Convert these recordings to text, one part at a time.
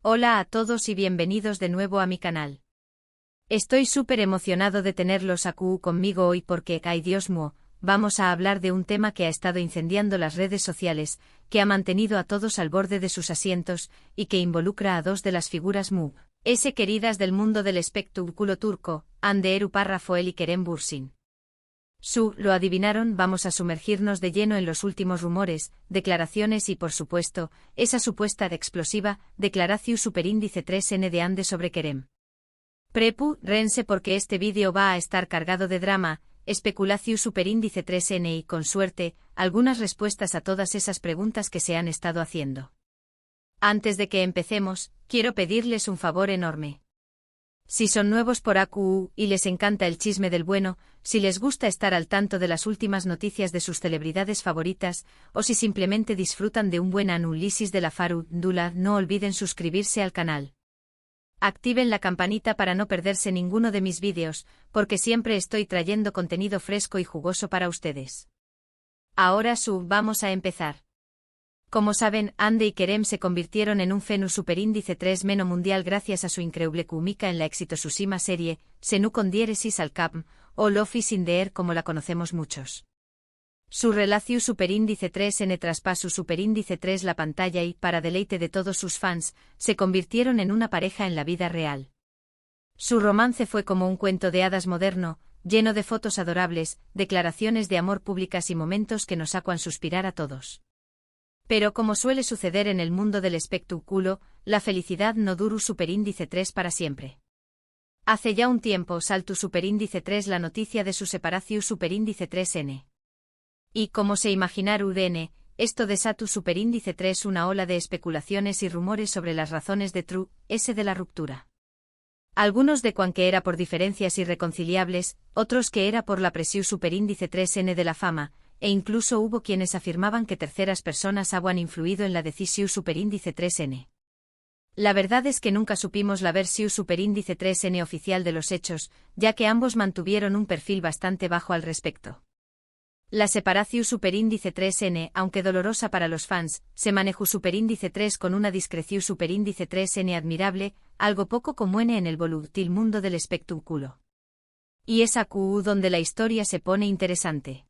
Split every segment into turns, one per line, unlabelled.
Hola a todos y bienvenidos de nuevo a mi canal. Estoy súper emocionado de tenerlos aquí conmigo hoy porque, ay Dios mío, vamos a hablar de un tema que ha estado incendiando las redes sociales, que ha mantenido a todos al borde de sus asientos, y que involucra a dos de las figuras queridas del mundo del espectáculo turco, Hande Erupar Rafael y Kerem Bürsin. Lo adivinaron, vamos a sumergirnos de lleno en los últimos rumores, declaraciones y por supuesto, esa supuesta explosiva declaración superíndice 3N de Hande sobre Kerem. Rense porque este vídeo va a estar cargado de drama, especulación superíndice 3N y con suerte, algunas respuestas a todas esas preguntas que se han estado haciendo. Antes de que empecemos, quiero pedirles un favor enorme. Si son nuevos por AQU y les encanta el chisme del bueno, si les gusta estar al tanto de las últimas noticias de sus celebridades favoritas, o si simplemente disfrutan de un buen análisis de la farándula, no olviden suscribirse al canal. Activen la campanita para no perderse ninguno de mis vídeos, porque siempre estoy trayendo contenido fresco y jugoso para ustedes. Ahora vamos a empezar. Como saben, Hande y Kerem se convirtieron en un fenómeno superíndice 3 mundial gracias a su increíble química en la exitosísima serie, Senu con diéresis al cap, o Love is in the air como la conocemos muchos. Su relación superíndice 3N traspasó superíndice 3 la pantalla y, para deleite de todos sus fans, se convirtieron en una pareja en la vida real. Su romance fue como un cuento de hadas moderno, lleno de fotos adorables, declaraciones de amor públicas y momentos que nos sacan suspirar a todos. Pero como suele suceder en el mundo del espectáculo, la felicidad no duró superíndice 3 para siempre. Hace ya un tiempo saltó superíndice 3 la noticia de su separación superíndice 3N. Y como se imaginar UDN, esto desató superíndice 3 una ola de especulaciones y rumores sobre las razones de de la ruptura. Algunos de que era por diferencias irreconciliables, otros que era por la presión superíndice 3N de la fama, e incluso hubo quienes afirmaban que terceras personas habían influido en la decisión superíndice 3N. La verdad es que nunca supimos la versión superíndice 3N oficial de los hechos, ya que ambos mantuvieron un perfil bastante bajo al respecto. La separación superíndice 3N, aunque dolorosa para los fans, se manejó superíndice 3 con una discreción superíndice 3N admirable, algo poco común en el volátil mundo del espectáculo. Y es aquí donde la historia se pone interesante.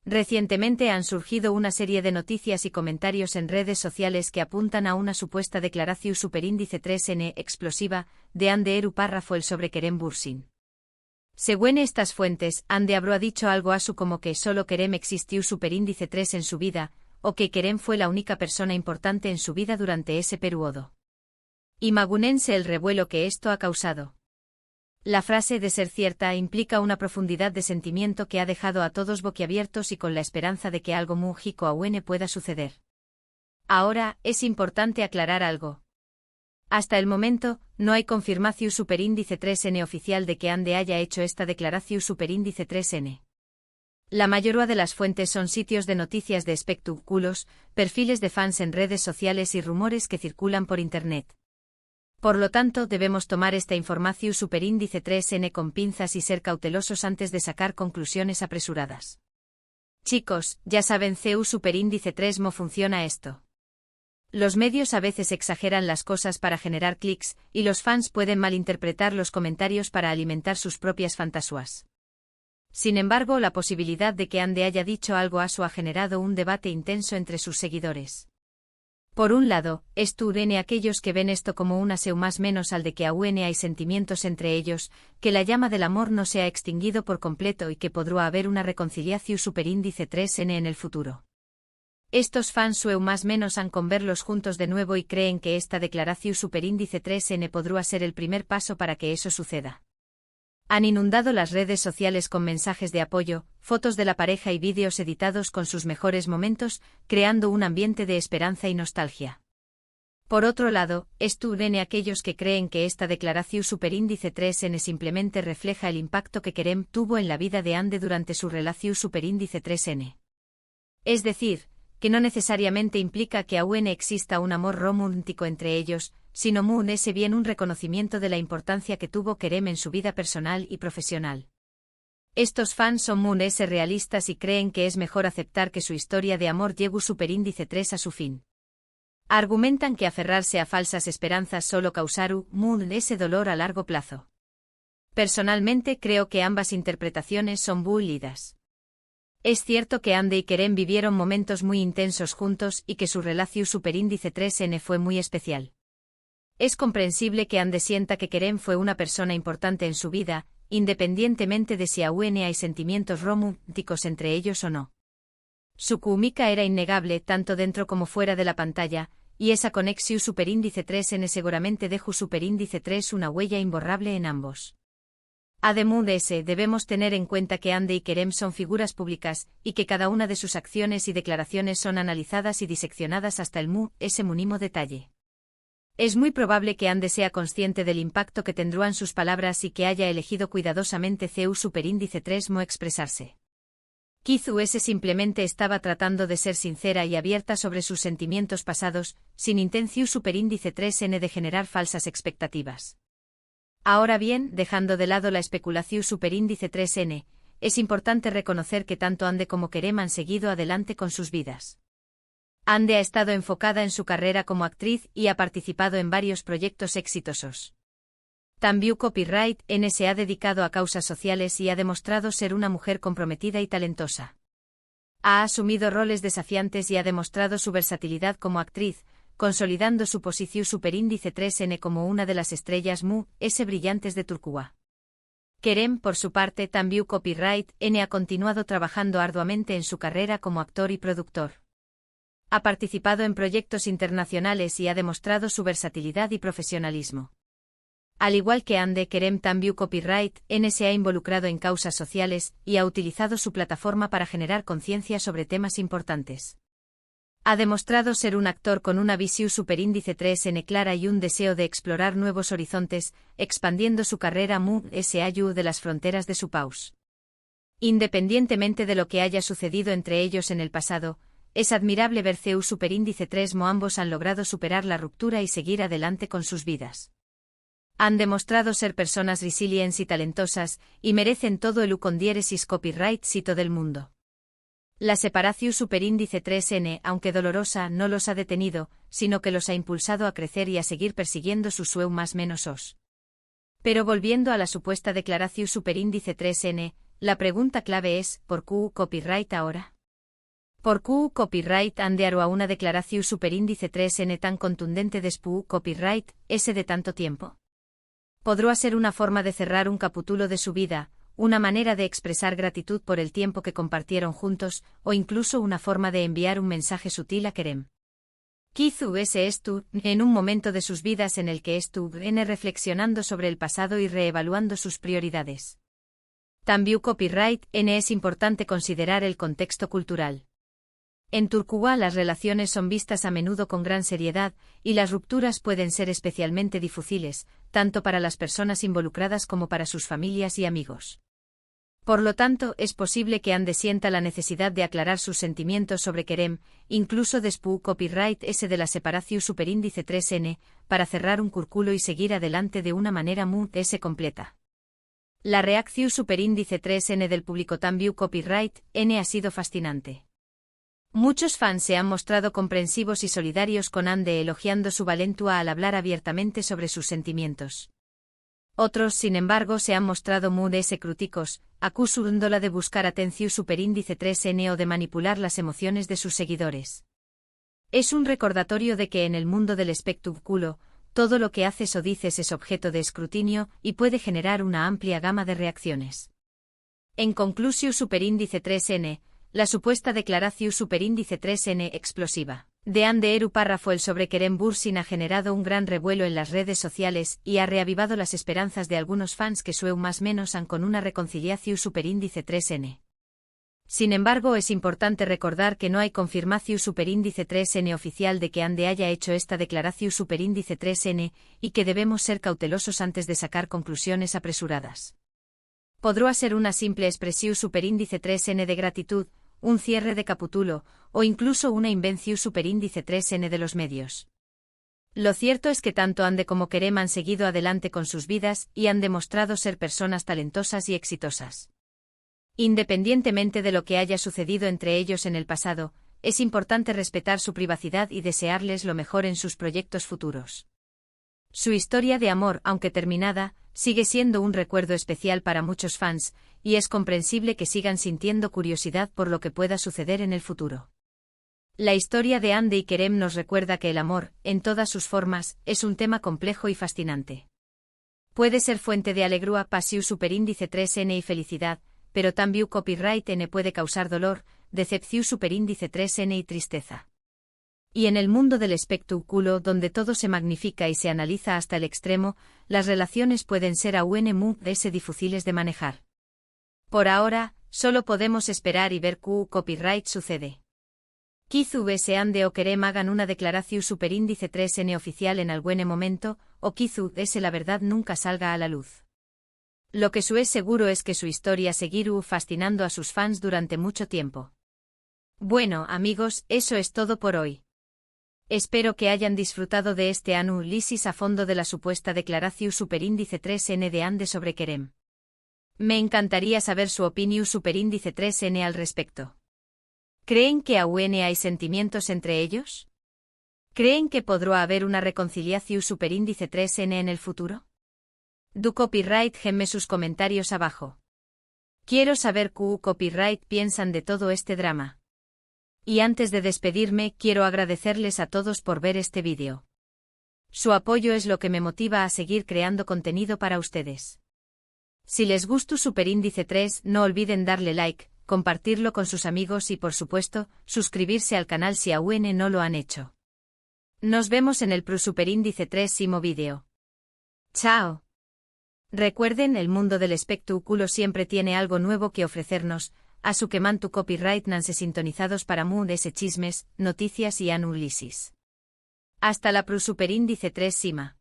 Recientemente han surgido una serie de noticias y comentarios en redes sociales que apuntan a una supuesta declaración superíndice 3N explosiva de Hande Erupar Rafael sobre Kerem Bürsin. Según estas fuentes, Hande habrá dicho algo así como que solo Kerem existió superíndice 3 en su vida, o que Kerem fue la única persona importante en su vida durante ese periodo. Imagínense el revuelo que esto ha causado. La frase, de ser cierta, implica una profundidad de sentimiento que ha dejado a todos boquiabiertos y con la esperanza de que algo mágico aún pueda suceder. Ahora, es importante aclarar algo. Hasta el momento, no hay confirmación superíndice 3N oficial de que Hande haya hecho esta declaración superíndice 3N. La mayoría de las fuentes son sitios de noticias de espectáculos, perfiles de fans en redes sociales y rumores que circulan por internet. Por lo tanto, debemos tomar esta información superíndice 3N con pinzas y ser cautelosos antes de sacar conclusiones apresuradas. Chicos, ya saben superíndice 3 ¿cómo funciona esto? Los medios a veces exageran las cosas para generar clics, y los fans pueden malinterpretar los comentarios para alimentar sus propias fantasías. Sin embargo, la posibilidad de que Hande haya dicho algo así ha generado un debate intenso entre sus seguidores. Por un lado, aquellos que ven esto como una más menos al de que aún hay sentimientos entre ellos, que la llama del amor no se ha extinguido por completo y que podrá haber una reconciliación superíndice 3N en el futuro. Estos fans más menos han con verlos juntos de nuevo y creen que esta declaración superíndice 3N podrá ser el primer paso para que eso suceda. Han inundado las redes sociales con mensajes de apoyo, fotos de la pareja y vídeos editados con sus mejores momentos, creando un ambiente de esperanza y nostalgia. Por otro lado, aquellos que creen que esta declaración superíndice 3N simplemente refleja el impacto que Kerem tuvo en la vida de Hande durante su relación superíndice 3N. Es decir, que no necesariamente implica que aún exista un amor romántico entre ellos, sino bien un reconocimiento de la importancia que tuvo Kerem en su vida personal y profesional. Estos fans son realistas y creen que es mejor aceptar que su historia de amor llegue superíndice 3 a su fin. Argumentan que aferrarse a falsas esperanzas solo causará ese dolor a largo plazo. Personalmente creo que ambas interpretaciones son válidas. Es cierto que Ande y Kerem vivieron momentos muy intensos juntos y que su relación superíndice 3N fue muy especial. Es comprensible que Ande sienta que Kerem fue una persona importante en su vida, independientemente de si aún hay sentimientos románticos entre ellos o no. Su química era innegable tanto dentro como fuera de la pantalla, y esa conexión superíndice 3N seguramente dejó superíndice 3 una huella imborrable en ambos. Además de ese, debemos tener en cuenta que Ande y Kerem son figuras públicas, y que cada una de sus acciones y declaraciones son analizadas y diseccionadas hasta ese mínimo detalle. Es muy probable que Ande sea consciente del impacto que tendrán sus palabras y que haya elegido cuidadosamente CU superíndice 3 mo expresarse. Quizá ese simplemente estaba tratando de ser sincera y abierta sobre sus sentimientos pasados, sin intención superíndice 3N de generar falsas expectativas. Ahora bien, dejando de lado la especulación superíndice 3N, es importante reconocer que tanto Ande como Kerem han seguido adelante con sus vidas. Ande ha estado enfocada en su carrera como actriz y ha participado en varios proyectos exitosos. También Copyright N se ha dedicado a causas sociales y ha demostrado ser una mujer comprometida y talentosa. Ha asumido roles desafiantes y ha demostrado su versatilidad como actriz, consolidando su posición superíndice 3N como una de las estrellas brillantes de Turquía. Kerem, por su parte, también Copyright N ha continuado trabajando arduamente en su carrera como actor y productor. Ha participado en proyectos internacionales y ha demostrado su versatilidad y profesionalismo. Al igual que Ande, Kerem también Copyright N se ha involucrado en causas sociales y ha utilizado su plataforma para generar conciencia sobre temas importantes. Ha demostrado ser un actor con una visión superíndice 3N clara y un deseo de explorar nuevos horizontes, expandiendo su carrera de las fronteras de su país. Independientemente de lo que haya sucedido entre ellos en el pasado, es admirable ver CU superíndice 3 mo ambos han logrado superar la ruptura y seguir adelante con sus vidas. Han demostrado ser personas resilientes y talentosas, y merecen todo el ucondiéresis copyright sito del mundo. La separación superíndice 3N, aunque dolorosa, no los ha detenido, sino que los ha impulsado a crecer y a seguir persiguiendo sus sueños más menos os. Pero volviendo a la supuesta declaración superíndice 3N, la pregunta clave es, ¿por qué copyright ahora? ¿Por qué copyright Ande a una declaración superíndice 3N tan contundente después copyright ese de tanto tiempo? Podrá ser una forma de cerrar un capítulo de su vida, una manera de expresar gratitud por el tiempo que compartieron juntos, o incluso una forma de enviar un mensaje sutil a Kerem. Quizá ese estuvo en un momento de sus vidas en el que estuvieron reflexionando sobre el pasado y reevaluando sus prioridades. También Copyright N es importante considerar el contexto cultural. En Turquía las relaciones son vistas a menudo con gran seriedad, y las rupturas pueden ser especialmente difíciles, tanto para las personas involucradas como para sus familias y amigos. Por lo tanto, es posible que Ande sienta la necesidad de aclarar sus sentimientos sobre Kerem, incluso después copyright ese de la separación superíndice 3N, para cerrar un círculo y seguir adelante de una manera completa. La reacción superíndice 3N del público también copyright N ha sido fascinante. Muchos fans se han mostrado comprensivos y solidarios con Ande elogiando su valentía al hablar abiertamente sobre sus sentimientos. Otros, sin embargo, se han mostrado muy críticos, acusándola de buscar atención superíndice 3N o de manipular las emociones de sus seguidores. Es un recordatorio de que en el mundo del espectáculo, todo lo que haces o dices es objeto de escrutinio y puede generar una amplia gama de reacciones. En conclusión superíndice 3N, la supuesta declaración superíndice 3N explosiva de Ande Eru párrafo el sobre Kerem Bürsin ha generado un gran revuelo en las redes sociales y ha reavivado las esperanzas de algunos fans que sueñan más menos han con una reconciliación superíndice 3N. Sin embargo, es importante recordar que no hay confirmación superíndice 3N oficial de que Ande haya hecho esta declaración superíndice 3N y que debemos ser cautelosos antes de sacar conclusiones apresuradas. Podrá ser una simple expresión superíndice 3N de gratitud, un cierre de capítulo, o incluso una invención superíndice 3N de los medios. Lo cierto es que tanto Ande como Kerem han seguido adelante con sus vidas y han demostrado ser personas talentosas y exitosas. Independientemente de lo que haya sucedido entre ellos en el pasado, es importante respetar su privacidad y desearles lo mejor en sus proyectos futuros. Su historia de amor, aunque terminada, sigue siendo un recuerdo especial para muchos fans, y es comprensible que sigan sintiendo curiosidad por lo que pueda suceder en el futuro. La historia de Ande y Kerem nos recuerda que el amor, en todas sus formas, es un tema complejo y fascinante. Puede ser fuente de alegría, pasión, superíndice 3n y felicidad, pero también copyright n puede causar dolor, decepción, superíndice 3n y tristeza. Y en el mundo del espectáculo, donde todo se magnifica y se analiza hasta el extremo, las relaciones pueden ser aún muy difíciles de manejar. Por ahora, solo podemos esperar y ver qué copyright sucede. Quizás Ande o Kerem hagan una declaración superíndice 3n oficial en algún momento, o quizás la verdad nunca salga a la luz. Lo que es seguro es que su historia seguirá fascinando a sus fans durante mucho tiempo. Bueno, amigos, eso es todo por hoy. Espero que hayan disfrutado de este análisis a fondo de la supuesta declaración superíndice 3n de Ande sobre Kerem. Me encantaría saber su opinión superíndice 3n al respecto. ¿Creen que aún hay sentimientos entre ellos? ¿Creen que podrá haber una reconciliación superíndice 3n en el futuro? Du copyright gemme sus comentarios abajo. Quiero saber qué copyright piensan de todo este drama. Y antes de despedirme, quiero agradecerles a todos por ver este vídeo. Su apoyo es lo que me motiva a seguir creando contenido para ustedes. Si les gustó Superíndice 3, no olviden darle like, compartirlo con sus amigos y por supuesto, suscribirse al canal si aún no lo han hecho. Nos vemos en el Superíndice 3º vídeo. ¡Chao! Recuerden, el mundo del espectáculo siempre tiene algo nuevo que ofrecernos, así que mantu copyright nanse sintonizados para chismes, noticias y análisis. Hasta la Superíndice 3 Sima.